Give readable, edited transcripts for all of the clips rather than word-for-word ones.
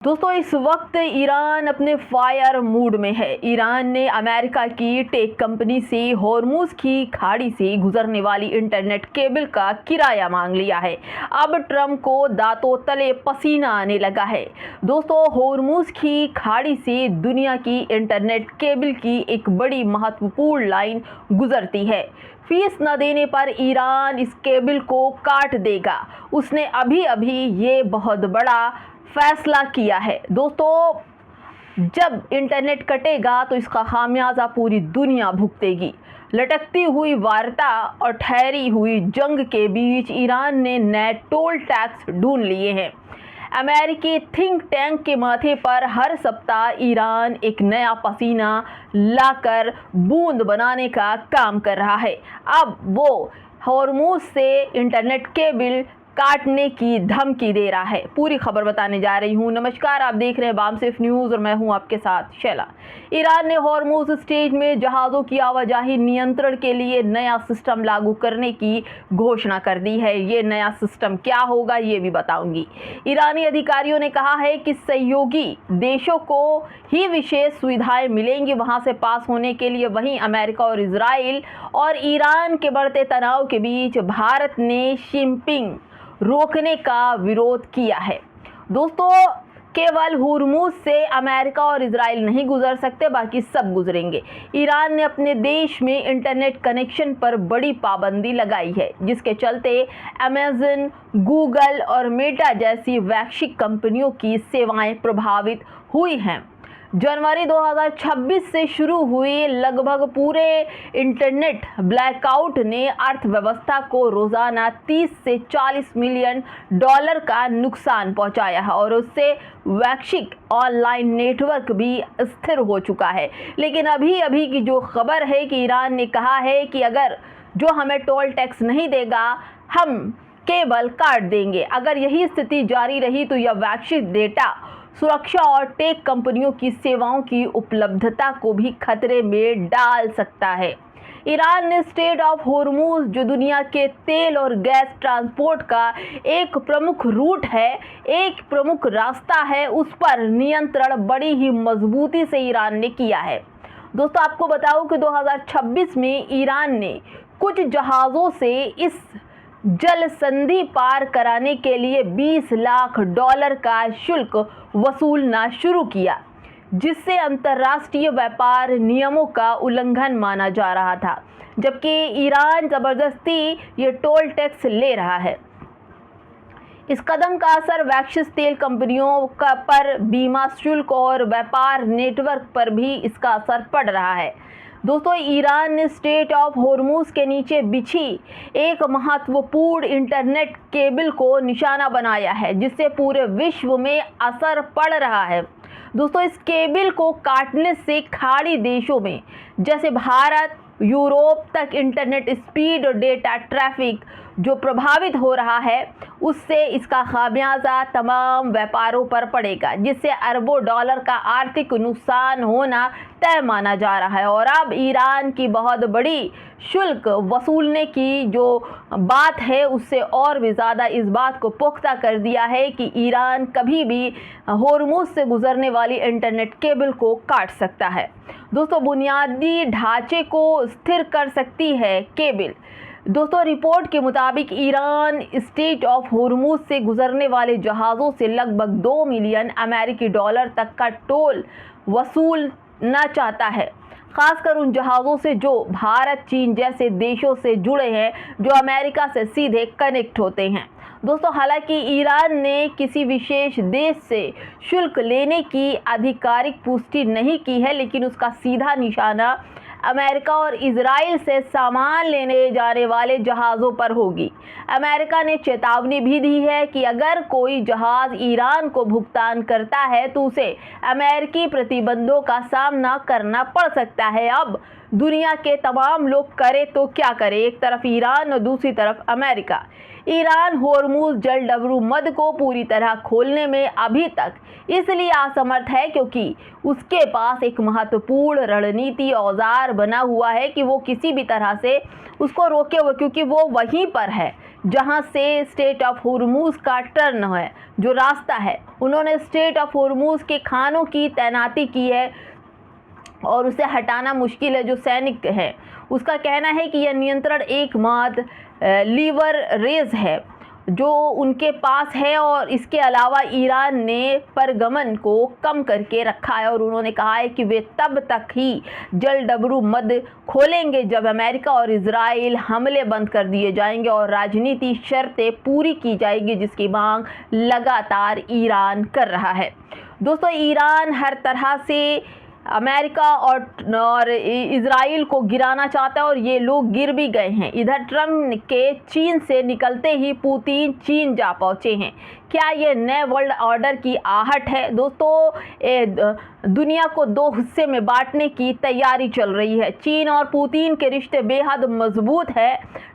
दोस्तों इस वक्त ईरान अपने फायर मूड में है। ईरान ने अमेरिका की टेक कंपनी से होर्मुज की खाड़ी से गुजरने वाली इंटरनेट केबल का किराया मांग लिया है। अब ट्रंप को दांतों तले पसीना आने लगा है। दोस्तों होर्मुज की खाड़ी से दुनिया की इंटरनेट केबल की एक बड़ी महत्वपूर्ण लाइन गुजरती है। फीस न देने पर ईरान इस केबल को काट देगा। उसने अभी अभी ये बहुत बड़ा फैसला किया है। दोस्तों जब इंटरनेट कटेगा तो इसका खामियाजा पूरी दुनिया भुगतेगी। लटकती हुई वार्ता और ठहरी हुई जंग के बीच ईरान ने नए टोल टैक्स ढूंढ लिए हैं। अमेरिकी थिंक टैंक के माथे पर हर सप्ताह ईरान एक नया पसीना लाकर बूंद बनाने का काम कर रहा है। अब वो होर्मुज से इंटरनेट केबल काटने की धमकी दे रहा है। पूरी खबर बताने जा रही हूँ। नमस्कार, आप देख रहे हैं बामसिफ न्यूज़ और मैं हूँ आपके साथ शैला। ईरान ने होर्मुज स्ट्रेट में जहाज़ों की आवाजाही नियंत्रण के लिए नया सिस्टम लागू करने की घोषणा कर दी है। ये नया सिस्टम क्या होगा ये भी बताऊंगी। ईरानी अधिकारियों ने कहा है कि सहयोगी देशों को ही विशेष सुविधाएं मिलेंगी वहां से पास होने के लिए। वहीं अमेरिका और इजराइल और ईरान के बढ़ते तनाव के बीच भारत ने शिपिंग रोकने का विरोध किया है। दोस्तों केवल होर्मुज से अमेरिका और इजराइल नहीं गुजर सकते, बाकी सब गुजरेंगे। ईरान ने अपने देश में इंटरनेट कनेक्शन पर बड़ी पाबंदी लगाई है, जिसके चलते अमेज़न, गूगल और मेटा जैसी वैश्विक कंपनियों की सेवाएं प्रभावित हुई हैं। जनवरी 2026 से शुरू हुई लगभग पूरे इंटरनेट ब्लैकआउट ने अर्थव्यवस्था को रोजाना 30 से 40 मिलियन डॉलर का नुकसान पहुंचाया है और उससे वैश्विक ऑनलाइन नेटवर्क भी स्थिर हो चुका है। लेकिन अभी की जो खबर है कि ईरान ने कहा है कि अगर जो हमें टोल टैक्स नहीं देगा हम केबल काट देंगे। अगर यही स्थिति जारी रही तो यह वैश्विक डेटा सुरक्षा और टेक कंपनियों की सेवाओं की उपलब्धता को भी खतरे में डाल सकता है। ईरान ने स्ट्रेट ऑफ होर्मुज, जो दुनिया के तेल और गैस ट्रांसपोर्ट का एक प्रमुख रूट है, एक प्रमुख रास्ता है, उस पर नियंत्रण बड़ी ही मजबूती से ईरान ने किया है। दोस्तों आपको बताऊं कि 2026 में ईरान ने कुछ जहाज़ों से इस जल संधि पार कराने के लिए $20 लाख का शुल्क वसूलना शुरू किया, जिससे अंतर्राष्ट्रीय व्यापार नियमों का उल्लंघन माना जा रहा था। जबकि ईरान जबरदस्ती ये टोल टैक्स ले रहा है। इस कदम का असर वैश्विक तेल कंपनियों का पर बीमा शुल्क और व्यापार नेटवर्क पर भी इसका असर पड़ रहा है। दोस्तों ईरान ने स्ट्रेट ऑफ होर्मुज के नीचे बिछी एक महत्वपूर्ण इंटरनेट केबल को निशाना बनाया है, जिससे पूरे विश्व में असर पड़ रहा है। दोस्तों इस केबल को काटने से खाड़ी देशों में जैसे भारत, यूरोप तक इंटरनेट स्पीड और डेटा ट्रैफिक जो प्रभावित हो रहा है, उससे इसका खामियाजा तमाम व्यापारों पर पड़ेगा, जिससे अरबों डॉलर का आर्थिक नुकसान होना तय माना जा रहा है। और अब ईरान की बहुत बड़ी शुल्क वसूलने की जो बात है, उससे और भी ज़्यादा इस बात को पुख्ता कर दिया है कि ईरान कभी भी होर्मुज से गुजरने वाली इंटरनेट केबल को काट सकता है। दोस्तों बुनियादी ढांचे को स्थिर कर सकती है केबल। दोस्तों रिपोर्ट के मुताबिक ईरान स्ट्रेट ऑफ होर्मुज से गुजरने वाले जहाज़ों से लगभग $2 मिलियन अमेरिकी डॉलर तक का टोल वसूलना चाहता है, खासकर उन जहाज़ों से जो भारत, चीन जैसे देशों से जुड़े हैं, जो अमेरिका से सीधे कनेक्ट होते हैं। दोस्तों हालांकि ईरान ने किसी विशेष देश से शुल्क लेने की आधिकारिक पुष्टि नहीं की है, लेकिन उसका सीधा निशाना अमेरिका और इजराइल से सामान लेने जाने वाले जहाज़ों पर होगी। अमेरिका ने चेतावनी भी दी है कि अगर कोई जहाज़ ईरान को भुगतान करता है तो उसे अमेरिकी प्रतिबंधों का सामना करना पड़ सकता है। अब दुनिया के तमाम लोग करे तो क्या करे, एक तरफ ईरान और दूसरी तरफ अमेरिका। ईरान होर्मुज जलडबरू मद को पूरी तरह खोलने में अभी तक इसलिए असमर्थ है क्योंकि उसके पास एक महत्वपूर्ण रणनीति औजार बना हुआ है कि वो किसी भी तरह से उसको रोके हुए, क्योंकि वो वहीं पर है जहां से स्ट्रेट ऑफ होर्मुज का टर्न है, जो रास्ता है। उन्होंने स्ट्रेट ऑफ होर्मुज के खानों की तैनाती की है और उसे हटाना मुश्किल है। जो सैनिक है उसका कहना है कि यह नियंत्रण एकमात्र लीवर रेज है जो उनके पास है, और इसके अलावा ईरान ने परगमन को कम करके रखा है। और उन्होंने कहा है कि वे तब तक ही जलडबरू मद खोलेंगे जब अमेरिका और इजराइल हमले बंद कर दिए जाएंगे और राजनीति शर्तें पूरी की जाएगी, जिसकी मांग लगातार ईरान कर रहा है। दोस्तों, ईरान हर तरह से अमेरिका और इजराइल को गिराना चाहता है और ये लोग गिर भी गए हैं। इधर ट्रम्प के चीन से निकलते ही पुतिन चीन जा पहुंचे हैं। क्या ये नए वर्ल्ड ऑर्डर की आहट है? दोस्तों, दुनिया को दो हिस्से में बांटने की तैयारी चल रही है। चीन और पुतिन के रिश्ते बेहद मजबूत है।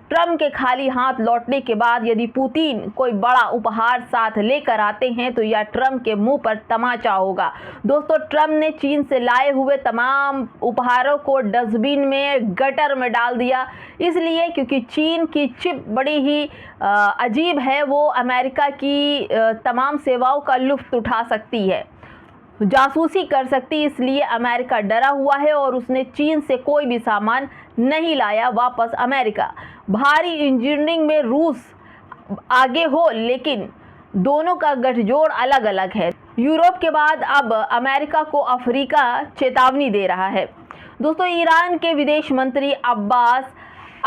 ट्रम्प के खाली हाथ लौटने के बाद यदि पुतिन कोई बड़ा उपहार साथ लेकर आते हैं तो यह ट्रम्प के मुंह पर तमाचा होगा। दोस्तों, ट्रम्प ने चीन से लाए हुए तमाम उपहारों को डस्टबिन में, गटर में डाल दिया, इसलिए क्योंकि चीन की चिप बड़ी ही अजीब है। वो अमेरिका की तमाम सेवाओं का लुत्फ उठा सकती है, जासूसी कर सकती, इसलिए अमेरिका डरा हुआ है और उसने चीन से कोई भी सामान नहीं लाया वापस अमेरिका। भारी इंजीनियरिंग में रूस आगे हो, लेकिन दोनों का गठजोड़ अलग अलग है। यूरोप के बाद अब अमेरिका को अफ्रीका चेतावनी दे रहा है। दोस्तों, ईरान के विदेश मंत्री अब्बास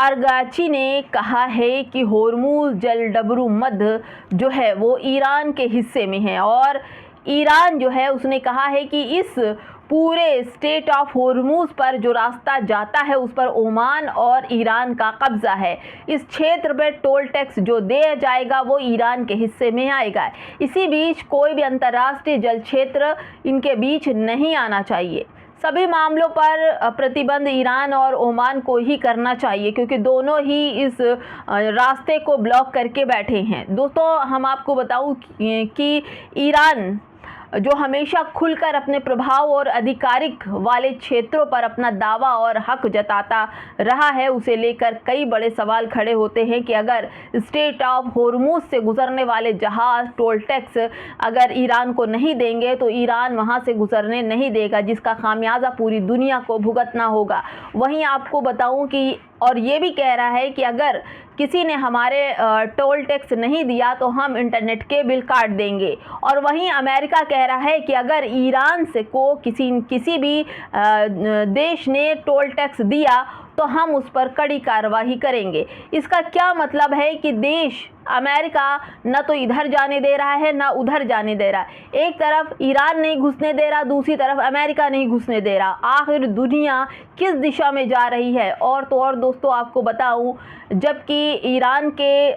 अरगाची ने कहा है कि होर्मुज जलडबरू मद जो है वो ईरान के हिस्से में है और ईरान जो है उसने कहा है कि इस पूरे स्ट्रेट ऑफ होर्मुज पर जो रास्ता जाता है उस पर ओमान और ईरान का कब्जा है। इस क्षेत्र में टोल टैक्स जो दिया जाएगा वो ईरान के हिस्से में आएगा। इसी बीच कोई भी अंतर्राष्ट्रीय जल क्षेत्र इनके बीच नहीं आना चाहिए। सभी मामलों पर प्रतिबंध ईरान और ओमान को ही करना चाहिए क्योंकि दोनों ही इस रास्ते को ब्लॉक करके बैठे हैं। दोस्तों, हम आपको बताऊं कि ईरान जो हमेशा खुलकर अपने प्रभाव और आधिकारिक वाले क्षेत्रों पर अपना दावा और हक जताता रहा है, उसे लेकर कई बड़े सवाल खड़े होते हैं कि अगर स्ट्रेट ऑफ होर्मुज से गुजरने वाले जहाज टोल टैक्स अगर ईरान को नहीं देंगे तो ईरान वहां से गुजरने नहीं देगा, जिसका खामियाजा पूरी दुनिया को भुगतना होगा। वहीं आपको बताऊं कि और ये भी कह रहा है कि अगर किसी ने हमारे टोल टैक्स नहीं दिया तो हम इंटरनेट के बिल काट देंगे। और वहीं अमेरिका कह रहा है कि अगर ईरान से को किसी भी देश ने टोल टैक्स दिया तो हम उस पर कड़ी कार्रवाई करेंगे। इसका क्या मतलब है कि देश अमेरिका न तो इधर जाने दे रहा है न उधर जाने दे रहा है। एक तरफ ईरान नहीं घुसने दे रहा, दूसरी तरफ अमेरिका नहीं घुसने दे रहा। आखिर दुनिया किस दिशा में जा रही है? और तो और दोस्तों, आपको बताऊं, जबकि ईरान के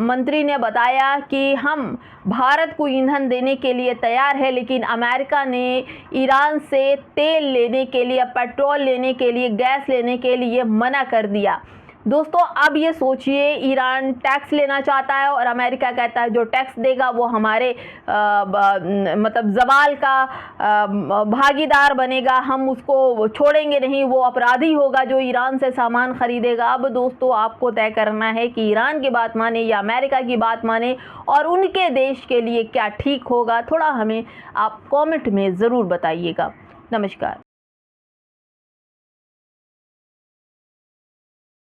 मंत्री ने बताया कि हम भारत को ईंधन देने के लिए तैयार है, लेकिन अमेरिका ने ईरान से तेल लेने के लिए, पेट्रोल लेने के लिए, गैस लेने के लिए मना कर दिया। दोस्तों, अब ये सोचिए, ईरान टैक्स लेना चाहता है और अमेरिका कहता है जो टैक्स देगा वो हमारे मतलब जवाल का भागीदार बनेगा, हम उसको छोड़ेंगे नहीं, वो अपराधी होगा जो ईरान से सामान खरीदेगा। अब दोस्तों, आपको तय करना है कि ईरान की बात माने या अमेरिका की बात माने और उनके देश के लिए क्या ठीक होगा। थोड़ा हमें आप कमेंट में ज़रूर बताइएगा। नमस्कार।